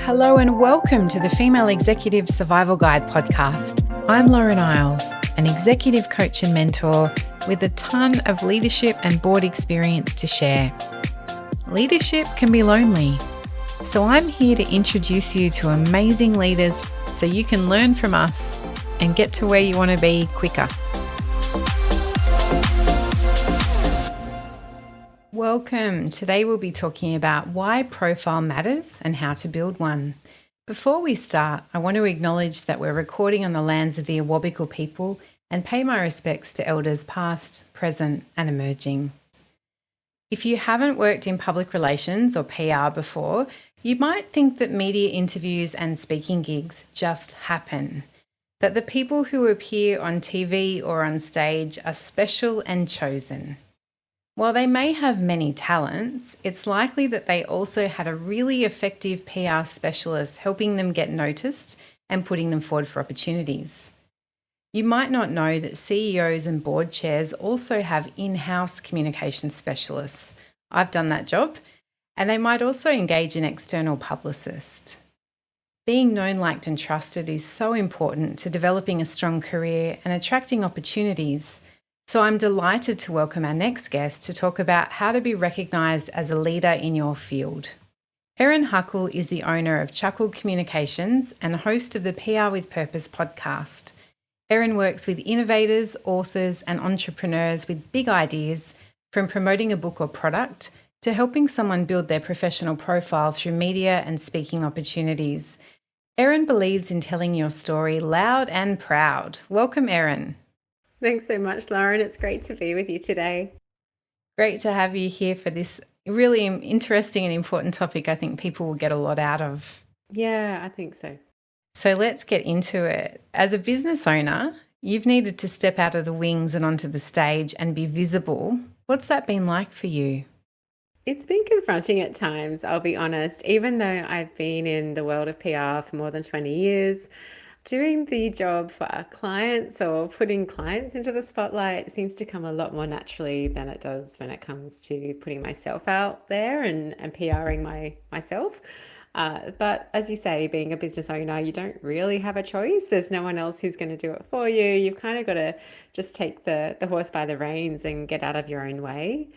Hello and welcome to the Female Executive Survival Guide podcast. I'm Lauren Eyles, an executive coach and mentor with a ton of leadership and board experience to share. Leadership can be lonely, so I'm here to introduce you to amazing leaders so you can learn from us and get to where you want to be quicker. Welcome. Today we'll be talking about why profile matters and how to build one. Before we start, I want to acknowledge that we're recording on the lands of the Awabakal people and pay my respects to elders past, present and emerging. If you haven't worked in public relations or PR before, you might think that media interviews and speaking gigs just happen, that the people who appear on TV or on stage are special and chosen. While they may have many talents, it's likely that they also had a really effective PR specialist helping them get noticed and putting them forward for opportunities. You might not know that CEOs and board chairs also have in-house communication specialists. I've done that job, and they might also engage an external publicist. Being known, liked and trusted is so important to developing a strong career and attracting opportunities. So I'm delighted to welcome our next guest to talk about how to be recognised as a leader in your field. Erin Huckle is the owner of Chuckle Communications and host of the PR with Purpose podcast. Erin works with innovators, authors and entrepreneurs with big ideas, from promoting a book or product to helping someone build their professional profile through media and speaking opportunities. Erin believes in telling your story loud and proud. Welcome, Erin. Thanks so much, Lauren. It's great to be with you today. Great to have you here for this really interesting and important topic I think people will get a lot out of. Yeah, I think so. So let's get into it. As a business owner, you've needed to step out of the wings and onto the stage and be visible. What's that been like for you? It's been confronting at times, I'll be honest. Even though I've been in the world of PR for more than 20 years, doing the job for our clients or putting clients into the spotlight seems to come a lot more naturally than it does when it comes to putting myself out there and PRing myself. But as you say, being a business owner, you don't really have a choice. There's no one else who's going to do it for you. You've kind of got to just take the horse by the reins and get out of your own way.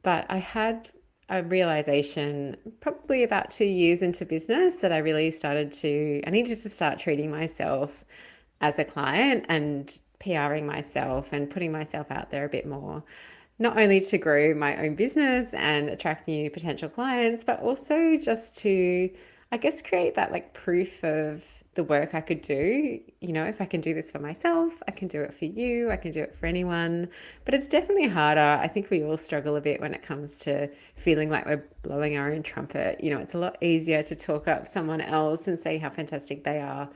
But I had a realization probably about 2 years into business that I needed to start treating myself as a client and PRing myself and putting myself out there a bit more, not only to grow my own business and attract new potential clients, but also just to, I guess, create that proof of the work I could do. You know, if I can do this for myself, I can do it for you, I can do it for anyone. But it's definitely harder. I think we all struggle a bit when it comes to feeling like we're blowing our own trumpet. You know, it's a lot easier to talk up someone else and say how fantastic they are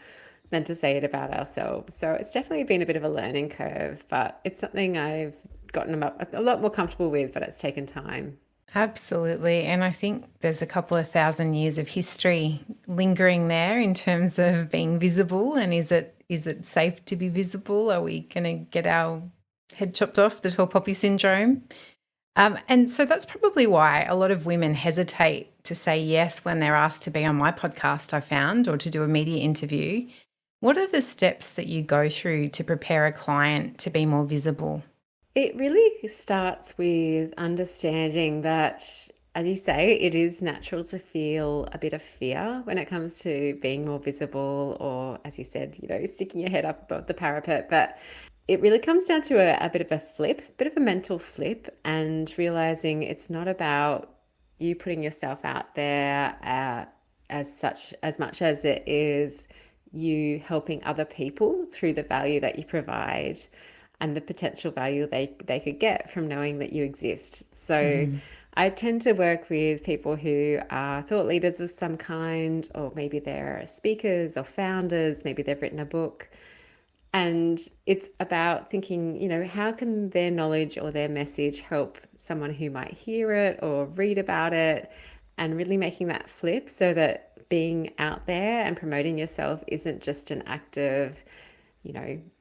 than to say it about ourselves. So it's definitely been a bit of a learning curve, but it's something I've gotten a lot more comfortable with, but it's taken time. Absolutely. And I think there's a couple of thousand years of history lingering there in terms of being visible. And is it safe to be visible? Are we going to get our head chopped off, the tall poppy syndrome? And so that's probably why a lot of women hesitate to say yes when they're asked to be on my podcast, I found, or to do a media interview. What are the steps that you go through to prepare a client to be more visible? It really starts with understanding that, as you say, it is natural to feel a bit of fear when it comes to being more visible or, as you said, sticking your head up above the parapet. But it really comes down to a bit of a mental flip, and realizing it's not about you putting yourself out there as much as it is you helping other people through the value that you provide and the potential value they could get from knowing that you exist. So I tend to work with people who are thought leaders of some kind, or maybe they're speakers or founders, maybe they've written a book. And it's about thinking, how can their knowledge or their message help someone who might hear it or read about it, and really making that flip so that being out there and promoting yourself isn't just an act of,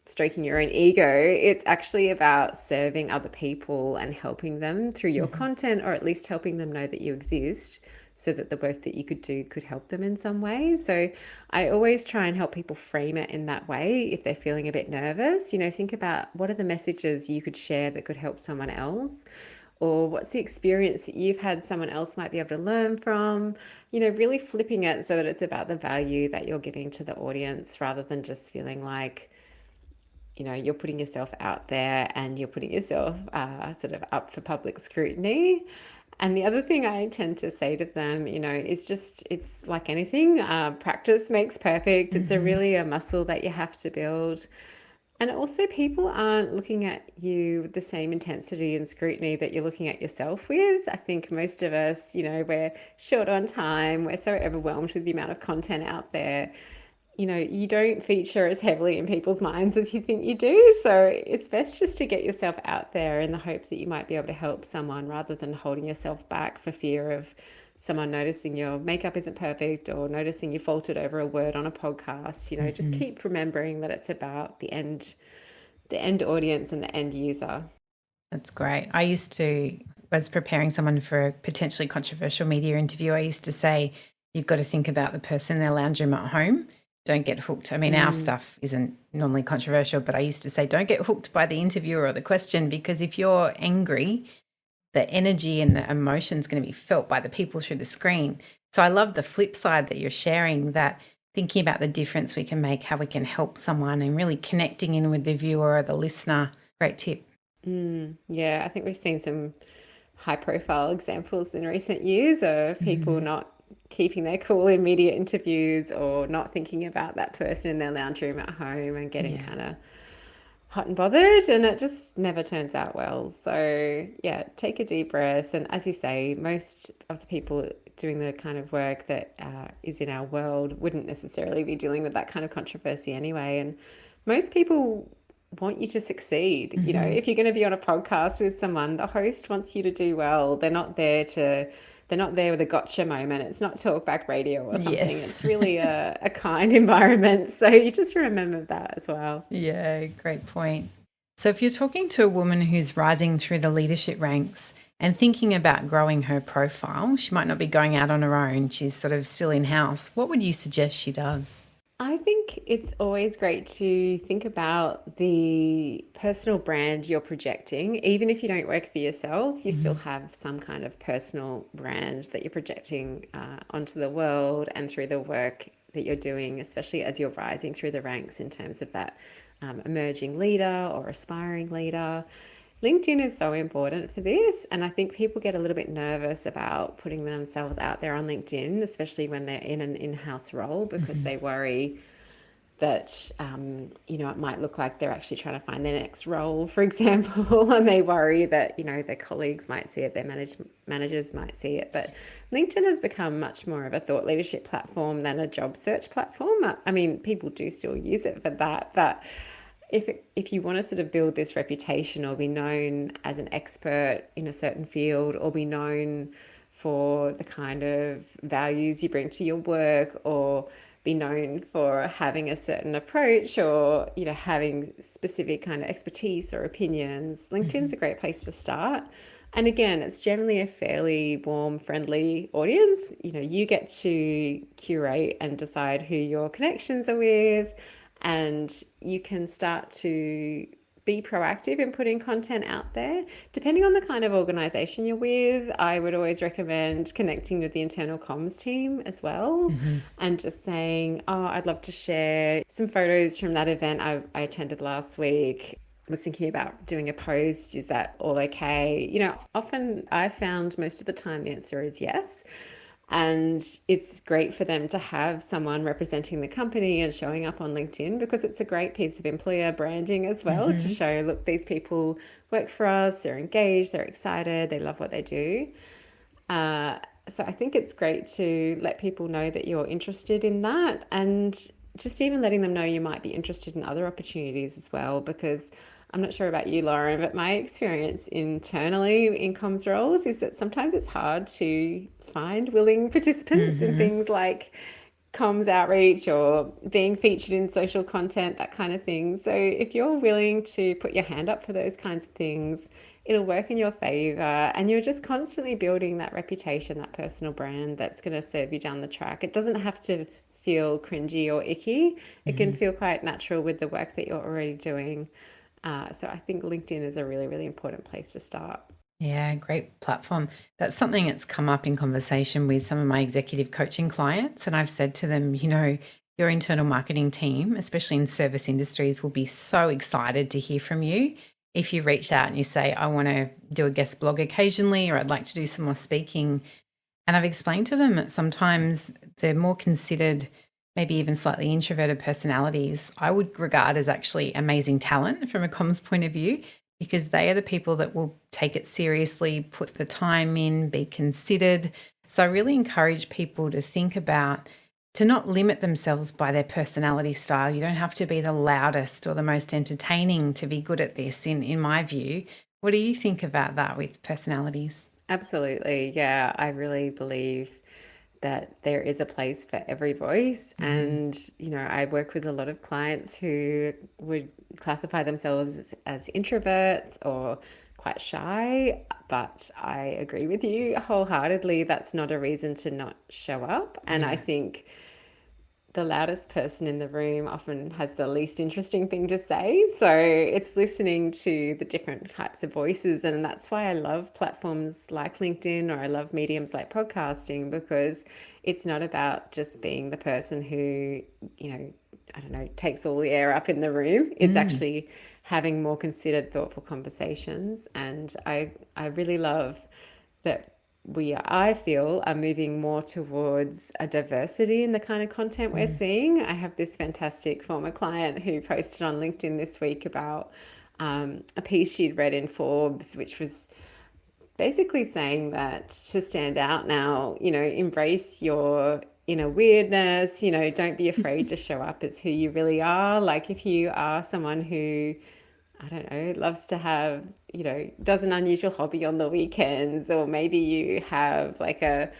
stroking your own ego. It's actually about serving other people and helping them through your content, or at least helping them know that you exist so that the work that you could do could help them in some way. So I always try and help people frame it in that way if they're feeling a bit nervous. Think about what are the messages you could share that could help someone else, or what's the experience that you've had someone else might be able to learn from. Really flipping it so that it's about the value that you're giving to the audience rather than just feeling like you're putting yourself out there and you're putting yourself sort of up for public scrutiny. And the other thing I tend to say to them, is it's like anything, practice makes perfect. It's really a muscle that you have to build. And also, people aren't looking at you with the same intensity and scrutiny that you're looking at yourself with. I think most of us, we're short on time. We're so overwhelmed with the amount of content out there. You don't feature as heavily in people's minds as you think you do. So it's best just to get yourself out there in the hope that you might be able to help someone rather than holding yourself back for fear of someone noticing your makeup isn't perfect or noticing you faltered over a word on a podcast. Just keep remembering that it's about the end audience and the end user. That's great. Was preparing someone for a potentially controversial media interview, I used to say, you've got to think about the person in their lounge room at home. Don't get hooked. I mean, our stuff isn't normally controversial, but I used to say, don't get hooked by the interviewer or the question, because if you're angry, the energy and the emotion is going to be felt by the people through the screen. So I love the flip side that you're sharing, that thinking about the difference we can make, how we can help someone, and really connecting in with the viewer or the listener. Great tip. Yeah, I think we've seen some high profile examples in recent years of people not keeping their cool in media interviews or not thinking about that person in their lounge room at home and getting kind of hot and bothered, and it just never turns out well. So yeah, take a deep breath. And as you say, most of the people doing the kind of work that is in our world wouldn't necessarily be dealing with that kind of controversy anyway. And most people want you to succeed. If you're going to be on a podcast with someone, the host wants you to do well. They're not there with a gotcha moment. It's not talkback radio or something. Yes. It's really a kind environment. So you just remember that as well. Yeah, great point. So if you're talking to a woman who's rising through the leadership ranks and thinking about growing her profile, she might not be going out on her own. She's sort of still in-house. What would you suggest she does? I think it's always great to think about the personal brand you're projecting. Even if you don't work for yourself, you still have some kind of personal brand that you're projecting onto the world and through the work that you're doing, especially as you're rising through the ranks in terms of that emerging leader or aspiring leader. LinkedIn is so important for this, and I think people get a little bit nervous about putting themselves out there on LinkedIn, especially when they're in an in-house role, because they worry that, it might look like they're actually trying to find their next role, for example, and they worry that, their colleagues might see it, their managers might see it. But LinkedIn has become much more of a thought leadership platform than a job search platform. I mean, people do still use it for that, but if you want to sort of build this reputation or be known as an expert in a certain field or be known for the kind of values you bring to your work or be known for having a certain approach or, having specific kind of expertise or opinions, LinkedIn's a great place to start. And again, it's generally a fairly warm, friendly audience. You get to curate and decide who your connections are with, and you can start to be proactive in putting content out there. Depending on the kind of organization you're with, I would always recommend connecting with the internal comms team as well and just saying, I'd love to share some photos from that event I attended last week. I was thinking about doing a post. Is that all okay? Often I found most of the time the answer is yes. And it's great for them to have someone representing the company and showing up on LinkedIn, because it's a great piece of employer branding as well to show, look, these people work for us, they're engaged, they're excited, they love what they do. So I think it's great to let people know that you're interested in that, and just even letting them know you might be interested in other opportunities as well, because I'm not sure about you, Lauren, but my experience internally in comms roles is that sometimes it's hard to find willing participants in things like comms outreach or being featured in social content, that kind of thing. So if you're willing to put your hand up for those kinds of things, it'll work in your favor. And you're just constantly building that reputation, that personal brand that's going to serve you down the track. It doesn't have to feel cringy or icky. It can feel quite natural with the work that you're already doing. So I think LinkedIn is a really, really important place to start. Yeah, great platform. That's something that's come up in conversation with some of my executive coaching clients. And I've said to them, your internal marketing team, especially in service industries, will be so excited to hear from you if you reach out and you say, I want to do a guest blog occasionally, or I'd like to do some more speaking. And I've explained to them that sometimes they're more considered, maybe even slightly introverted personalities, I would regard as actually amazing talent from a comms point of view, because they are the people that will take it seriously, put the time in, be considered. So I really encourage people to think about, to not limit themselves by their personality style. You don't have to be the loudest or the most entertaining to be good at this, in my view. What do you think about that with personalities? Absolutely. Yeah, I really believe that there is a place for every voice. And, I work with a lot of clients who would classify themselves as introverts or quite shy, but I agree with you wholeheartedly. That's not a reason to not show up. And I think the loudest person in the room often has the least interesting thing to say. So it's listening to the different types of voices. And that's why I love platforms like LinkedIn, or I love mediums like podcasting, because it's not about just being the person who, I don't know, takes all the air up in the room. It's actually having more considered, thoughtful conversations. And I really love that I feel, are moving more towards a diversity in the kind of content we're seeing. I have this fantastic former client who posted on LinkedIn this week about a piece she'd read in Forbes, which was basically saying that to stand out now, embrace your inner weirdness, don't be afraid to show up as who you really are. Like if you are someone who, I don't know, loves to have, does an unusual hobby on the weekends, or maybe you have like a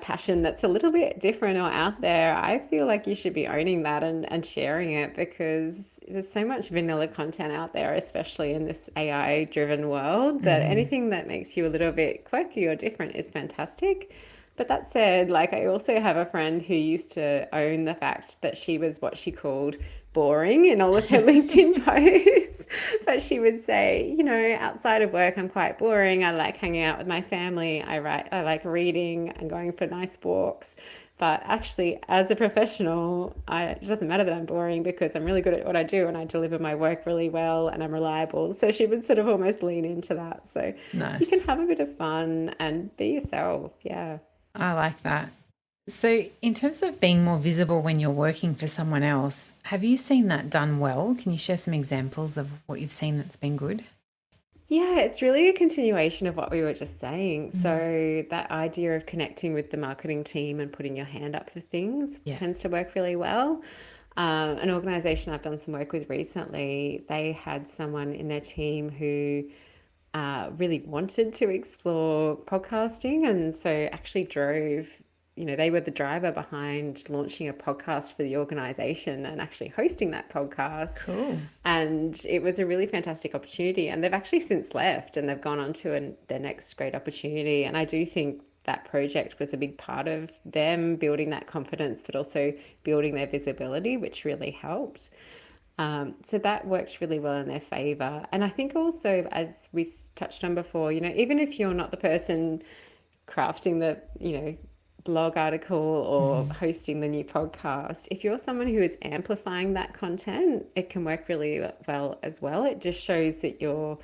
passion that's a little bit different or out there, I feel like you should be owning that and sharing it, because there's so much vanilla content out there, especially in this AI driven world, that anything that makes you a little bit quirky or different is fantastic. But that said, like I also have a friend who used to own the fact that she was what she called boring in all of her LinkedIn posts. But she would say, outside of work, I'm quite boring. I like hanging out with my family. I like reading and going for nice walks. But actually, as a professional, it doesn't matter that I'm boring, because I'm really good at what I do and I deliver my work really well and I'm reliable. So she would sort of almost lean into that. So Nice. you can have a bit of fun and be yourself. Yeah. I like that. So, in terms of being more visible when you're working for someone else, have you seen that done well? Can you share some examples of what you've seen that's been good? Yeah, it's really a continuation of what we were just saying. So that idea of connecting with the marketing team and putting your hand up for things tends to work really well. An organization I've done some work with recently, they had someone in their team who really wanted to explore podcasting, and so actually drove, they were the driver behind launching a podcast for the organization and actually hosting that podcast. Cool. And it was a really fantastic opportunity. And they've actually since left and they've gone on to their next great opportunity. And I do think that project was a big part of them building that confidence, but also building their visibility, which really helped. So that worked really well in their favor. And I think also, as we touched on before, even if you're not the person crafting the, blog article or hosting the new podcast, if you're someone who is amplifying that content, it can work really well as well. It just shows that you're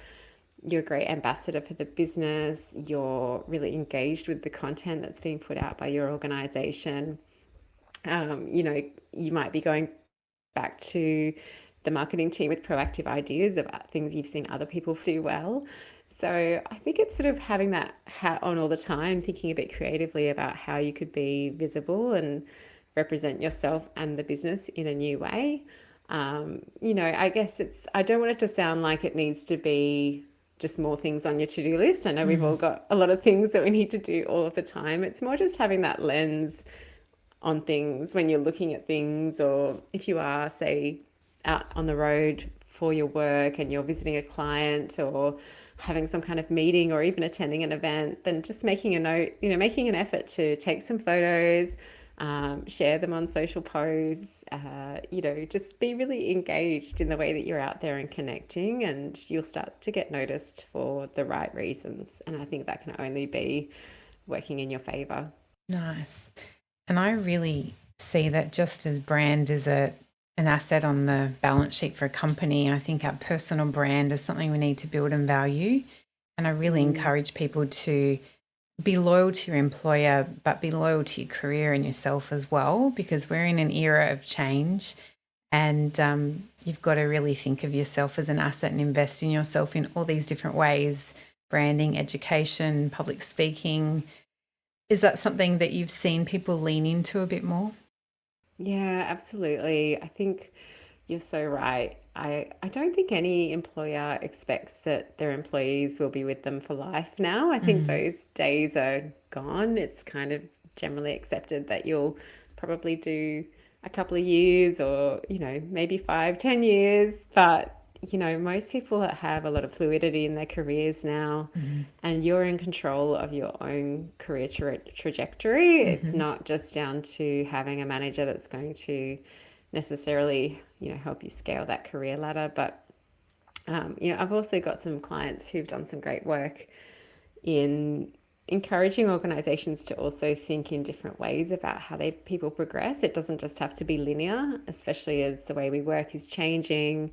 a great ambassador for the business. You're really engaged with the content that's being put out by your organization. You might be going back to the marketing team with proactive ideas about things you've seen other people do well. So I think it's sort of having that hat on all the time, thinking a bit creatively about how you could be visible and represent yourself and the business in a new way. I guess I don't want it to sound like it needs to be just more things on your to-do list. I know we've all got a lot of things that we need to do all of the time. It's more just having that lens on things when you're looking at things, or if you are, say, out on the road for your work and you're visiting a client, or having some kind of meeting or even attending an event, then just making a note, making an effort to take some photos, share them on social posts, just be really engaged in the way that you're out there and connecting, and you'll start to get noticed for the right reasons. And I think that can only be working in your favor. Nice. And I really see that just as brand is an asset on the balance sheet for a company, I think our personal brand is something we need to build and value. And I really encourage people to be loyal to your employer, but be loyal to your career and yourself as well, because we're in an era of change, and you've got to really think of yourself as an asset and invest in yourself in all these different ways: branding, education, public speaking. Is that something that you've seen people lean into a bit more? Yeah, absolutely. I think you're so right. I don't think any employer expects that their employees will be with them for life now. I think those days are gone. It's kind of generally accepted that you'll probably do a couple of years or, maybe 5, 10 years. But, most people have a lot of fluidity in their careers now, and you're in control of your own career trajectory. It's not just down to having a manager that's going to necessarily, help you scale that career ladder. But, I've also got some clients who've done some great work in encouraging organizations to also think in different ways about how people progress. It doesn't just have to be linear, especially as the way we work is changing.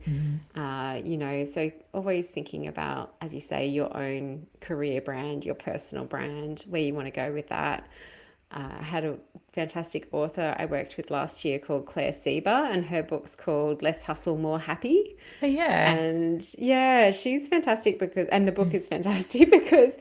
So always thinking about, as you say, your own career brand, your personal brand, where you want to go with that. I had a fantastic author I worked with last year called Claire Sieber, and her book's called Less Hustle, More Happy. Oh, yeah. And yeah, she's fantastic and the book is fantastic because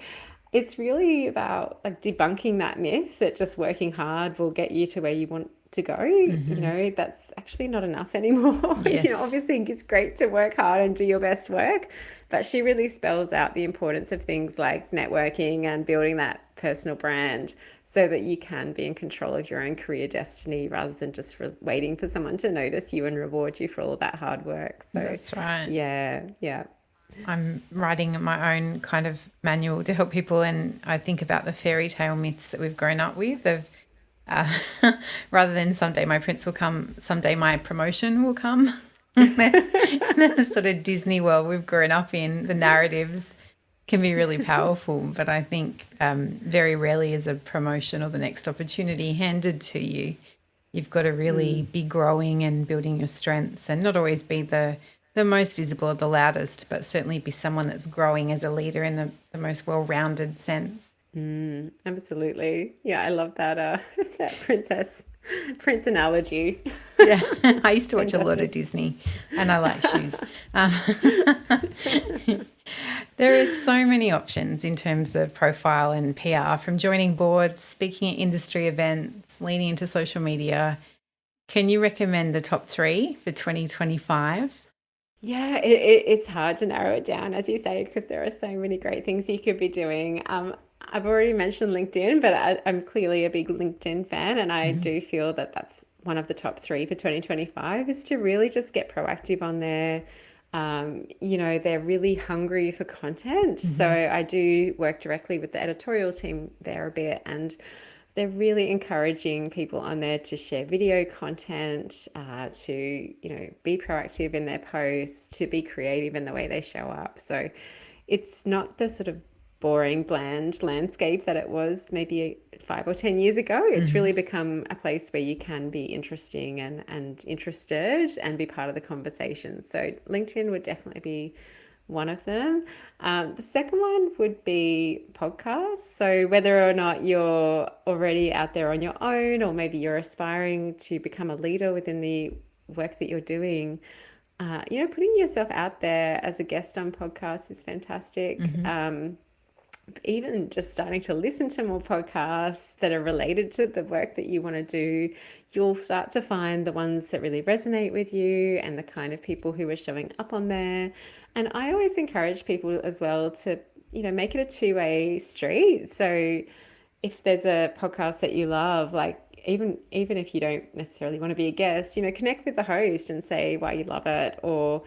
it's really about like debunking that myth that just working hard will get you to where you want to go. That's actually not enough anymore. Yes. Obviously it's great to work hard and do your best work, but she really spells out the importance of things like networking and building that personal brand so that you can be in control of your own career destiny rather than just waiting for someone to notice you and reward you for all that hard work. So that's right. Yeah. I'm writing my own kind of manual to help people, and I think about the fairy tale myths that we've grown up with of rather than someday my prince will come, someday my promotion will come. The sort of Disney world we've grown up in, the narratives can be really powerful, but I think very rarely is a promotion or the next opportunity handed to you. You've got to really be growing and building your strengths, and not always be the most visible or the loudest, but certainly be someone that's growing as a leader in the most well-rounded sense. Absolutely. Yeah, I love that that prince analogy. Yeah, I used to watch a lot of Disney, and I like shoes. There are so many options in terms of profile and PR, from joining boards, speaking at industry events, leaning into social media. Can you recommend the top 3 for 2025? Yeah, it's hard to narrow it down, as you say, because there are so many great things you could be doing. I've already mentioned LinkedIn, but I'm clearly a big LinkedIn fan, and I do feel that that's one of the top 3 for 2025 is to really just get proactive on there. They're really hungry for content. So I do work directly with the editorial team there a bit, and they're really encouraging people on there to share video content, to, be proactive in their posts, to be creative in the way they show up. So it's not the sort of boring, bland landscape that it was maybe 5 or 10 years ago. It's really become a place where you can be interesting and interested and be part of the conversation. So LinkedIn would definitely be one of them. The second one would be podcasts. So whether or not you're already out there on your own, or maybe you're aspiring to become a leader within the work that you're doing, putting yourself out there as a guest on podcasts is fantastic. Even just starting to listen to more podcasts that are related to the work that you want to do, you'll start to find the ones that really resonate with you and the kind of people who are showing up on there. And I always encourage people as well to, make it a two-way street. So if there's a podcast that you love, like even if you don't necessarily want to be a guest, connect with the host and say why you love it, or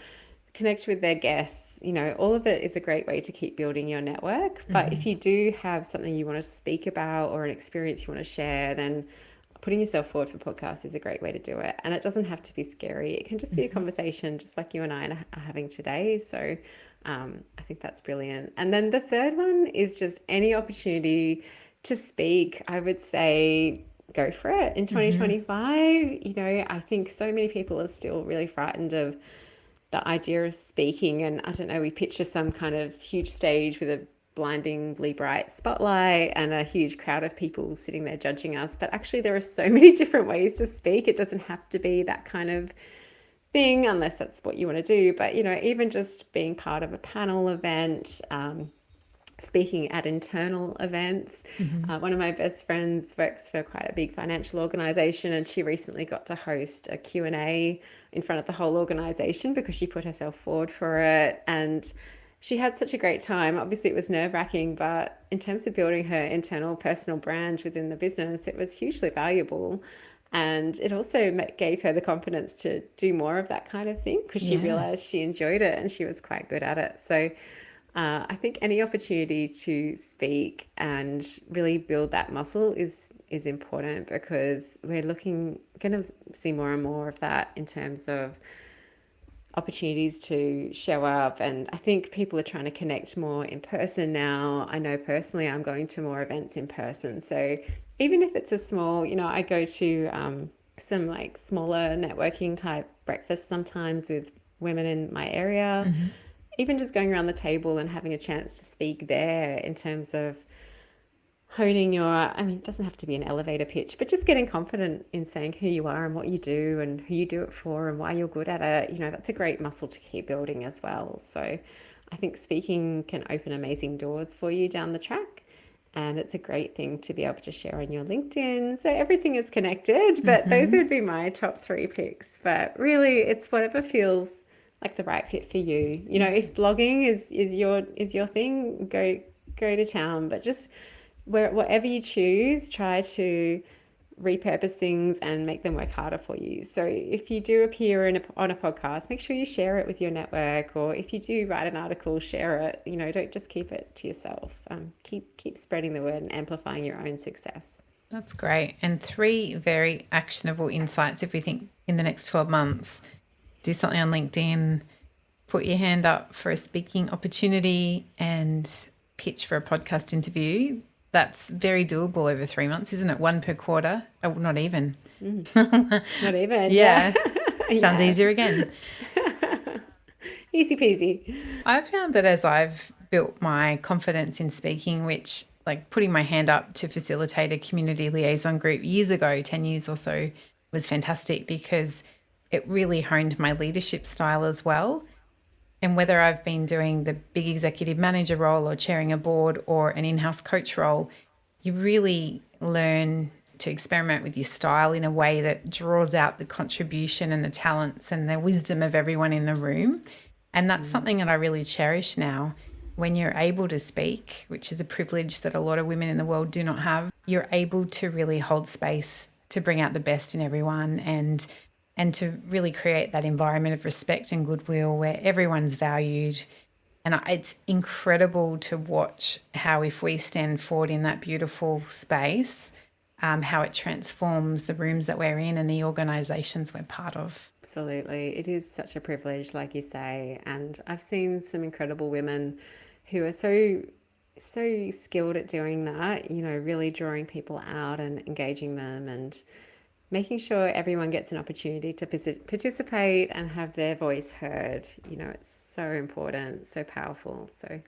connect with their guests. All of it is a great way to keep building your network. But if you do have something you want to speak about or an experience you want to share, then putting yourself forward for podcasts is a great way to do it. And it doesn't have to be scary. It can just be a conversation just like you and I are having today. So I think that's brilliant. And then the third one is just any opportunity to speak. I would say go for it in 2025. I think so many people are still really frightened of the idea of speaking. And I don't know, we picture some kind of huge stage with a blindingly bright spotlight and a huge crowd of people sitting there judging us. But actually, there are so many different ways to speak. It doesn't have to be that kind of thing unless that's what you want to do. But, even just being part of a panel event, speaking at internal events. One of my best friends works for quite a big financial organization, and she recently got to host a Q&A in front of the whole organization because she put herself forward for it. And she had such a great time. Obviously, it was nerve-wracking, but in terms of building her internal personal brand within the business, it was hugely valuable. And it also gave her the confidence to do more of that kind of thing because she realized she enjoyed it and she was quite good at it. So I think any opportunity to speak and really build that muscle is important, because we're going to see more and more of that in terms of opportunities to show up. And I think people are trying to connect more in person now. I know personally I'm going to more events in person. So even if it's a small, I go to some like smaller networking type breakfasts sometimes with women in my area. Even just going around the table and having a chance to speak there in terms of honing it doesn't have to be an elevator pitch, but just getting confident in saying who you are and what you do and who you do it for and why you're good at it. That's a great muscle to keep building as well. So I think speaking can open amazing doors for you down the track. And it's a great thing to be able to share on your LinkedIn. So everything is connected, but those would be my top 3 picks. But really, it's whatever feels like the right fit for you. If blogging is your thing, go to town. But just whatever you choose, try to repurpose things and make them work harder for you. So if you do appear on a podcast, make sure you share it with your network, or if you do write an article, share it. Don't just keep it to yourself. Keep spreading the word and amplifying your own success. That's great. And 3 very actionable insights if we think in the next 12 months. Do something on LinkedIn, put your hand up for a speaking opportunity, and pitch for a podcast interview. That's very doable over 3 months, isn't it? 1 per quarter. Oh, not even. Not even. Yeah. Sounds easier again. Easy peasy. I've found that as I've built my confidence in speaking, which like putting my hand up to facilitate a community liaison group years ago, 10 years or so, was fantastic because it really honed my leadership style as well. And whether I've been doing the big executive manager role or chairing a board or an in-house coach role, you really learn to experiment with your style in a way that draws out the contribution and the talents and the wisdom of everyone in the room. And that's something that I really cherish now. When you're able to speak, which is a privilege that a lot of women in the world do not have, you're able to really hold space to bring out the best in everyone and to really create that environment of respect and goodwill where everyone's valued. And it's incredible to watch how, if we stand forward in that beautiful space, how it transforms the rooms that we're in and the organisations we're part of. Absolutely. It is such a privilege, like you say. And I've seen some incredible women who are so skilled at doing that, really drawing people out and engaging them and making sure everyone gets an opportunity to participate and have their voice heard. It's so important, so powerful. So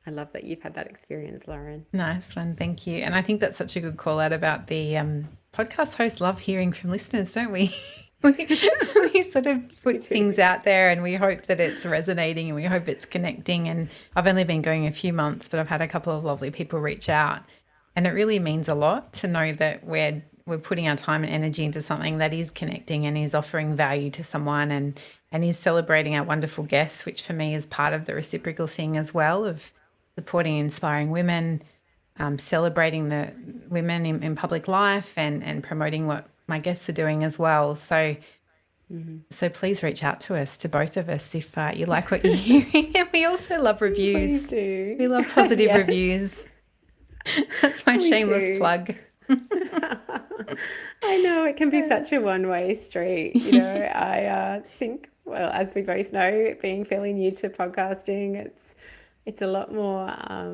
I love that you've had that experience, Lauren. Nice one. Thank you. And I think that's such a good call out about the podcast hosts love hearing from listeners, don't we? we sort of put things out there and we hope that it's resonating and we hope it's connecting. And I've only been going a few months, but I've had a couple of lovely people reach out. And it really means a lot to know that we're putting our time and energy into something that is connecting and is offering value to someone and is celebrating our wonderful guests, which for me is part of the reciprocal thing as well of supporting and inspiring women, celebrating the women in public life and promoting what my guests are doing as well. So So please reach out to us, to both of us, if you like what you're hearing. And we also love reviews. Please do. We love positive Yes. reviews. That's my We shameless do. plug. I know it can be such a one-way street. I think, well, as we both know, being fairly new to podcasting, it's a lot more, I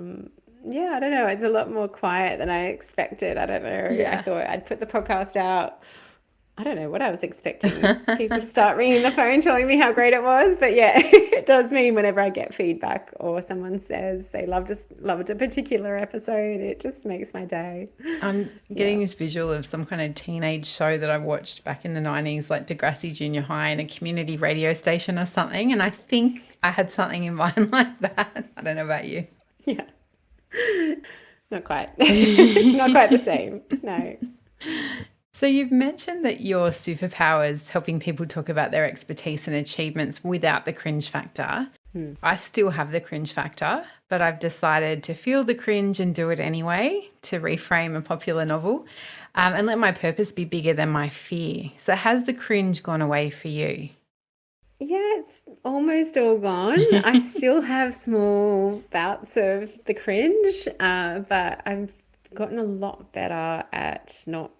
don't know, it's a lot more quiet than I expected. I don't know. Yeah. I thought I'd put the podcast out. I don't know what I was expecting. People to start ringing the phone telling me how great it was. But yeah, it does mean whenever I get feedback or someone says they loved a particular episode, it just makes my day. I'm getting this visual of some kind of teenage show that I watched back in the 90s, like Degrassi Junior High in a community radio station or something. And I think I had something in mind like that. I don't know about you. Yeah. Not quite. Not quite the same. No. So you've mentioned that your superpower is helping people talk about their expertise and achievements without the cringe factor. I still have the cringe factor, but I've decided to feel the cringe and do it anyway, to reframe a popular novel, and let my purpose be bigger than my fear. So has the cringe gone away for you? Yeah, it's almost all gone. I still have small bouts of the cringe, but I've gotten a lot better at not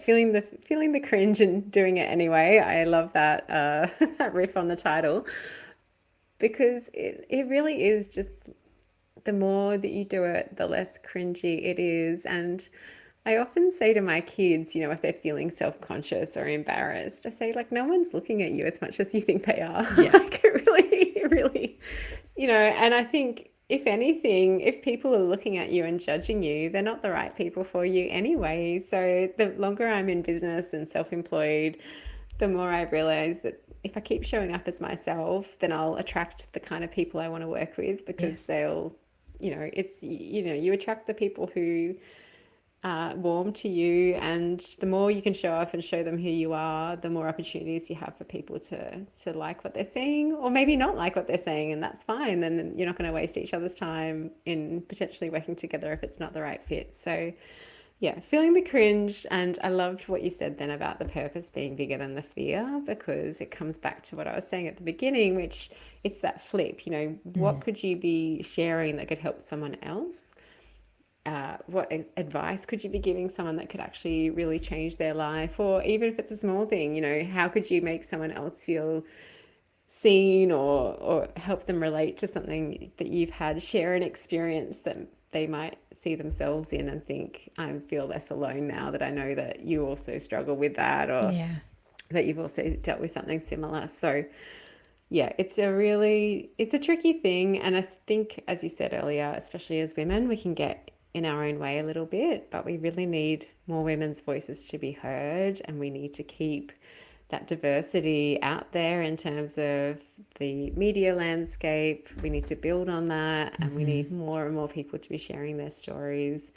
feeling the cringe and doing it anyway. I love that that riff on the title, because it really is just, the more that you do it, the less cringy it is. And I often say to my kids, if they're feeling self-conscious or embarrassed, I say, like, no one's looking at you as much as you think they are. Yeah. Like, it really, and I think, if anything, if people are looking at you and judging you, they're not the right people for you anyway. So the longer I'm in business and self-employed, the more I realize that if I keep showing up as myself, then I'll attract the kind of people I want to work with, because they'll, you attract the people who warm to you, and the more you can show up and show them who you are, the more opportunities you have for people to like what they're saying, or maybe not like what they're saying, and that's fine. Then you're not going to waste each other's time in potentially working together if it's not the right fit. So yeah, feeling the cringe. And I loved what you said then about the purpose being bigger than the fear, because it comes back to what I was saying at the beginning, which it's that flip. What could you be sharing that could help someone else? What advice could you be giving someone that could actually really change their life? Or even if it's a small thing, how could you make someone else feel seen, or help them relate to something that you've had, share an experience that they might see themselves in and think, I feel less alone now that I know that you also struggle with that, or that you've also dealt with something similar. So yeah, it's a tricky thing. And I think, as you said earlier, especially as women, we can get in our own way a little bit, but we really need more women's voices to be heard, and we need to keep that diversity out there in terms of the media landscape. We need to build on that, and we need more and more people to be sharing their stories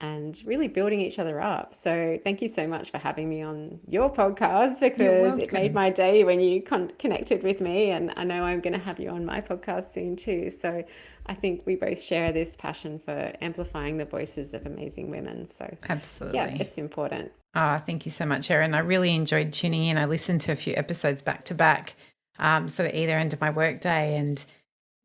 and really building each other up. So thank you so much for having me on your podcast, because it made my day when you connected with me, and I know I'm going to have you on my podcast soon too. So I think we both share this passion for amplifying the voices of amazing women. So Absolutely. Yeah, it's important. Thank you so much, Erin. I really enjoyed tuning in. I listened to a few episodes back to back, sort of either end of my workday. And,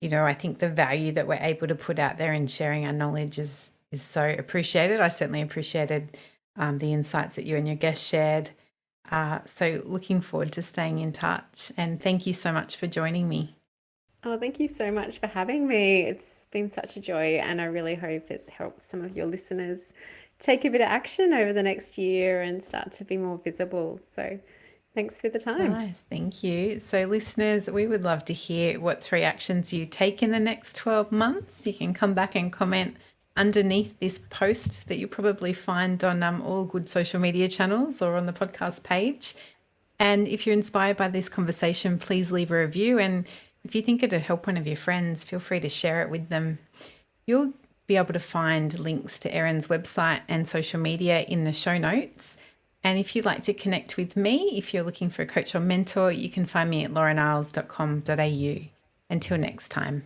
I think the value that we're able to put out there in sharing our knowledge is so appreciated. I certainly appreciated the insights that you and your guests shared. So looking forward to staying in touch. And thank you so much for joining me. Oh, thank you so much for having me. It's been such a joy, and I really hope it helps some of your listeners take a bit of action over the next year and start to be more visible. So thanks for the time. Nice, thank you. So listeners, we would love to hear what 3 actions you take in the next 12 months. You can come back and comment underneath this post that you'll probably find on all good social media channels or on the podcast page. And if you're inspired by this conversation, please leave a review. And if you think it'd help one of your friends, feel free to share it with them. You'll be able to find links to Erin's website and social media in the show notes. And if you'd like to connect with me, if you're looking for a coach or mentor, you can find me at laureneyles.com.au. Until next time.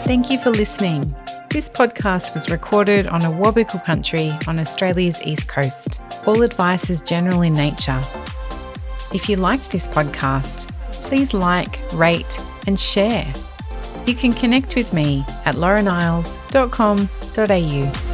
Thank you for listening. This podcast was recorded on Awabakal country on Australia's east coast. All advice is general in nature. If you liked this podcast, please like, rate and share. You can connect with me at laureneyles.com.au.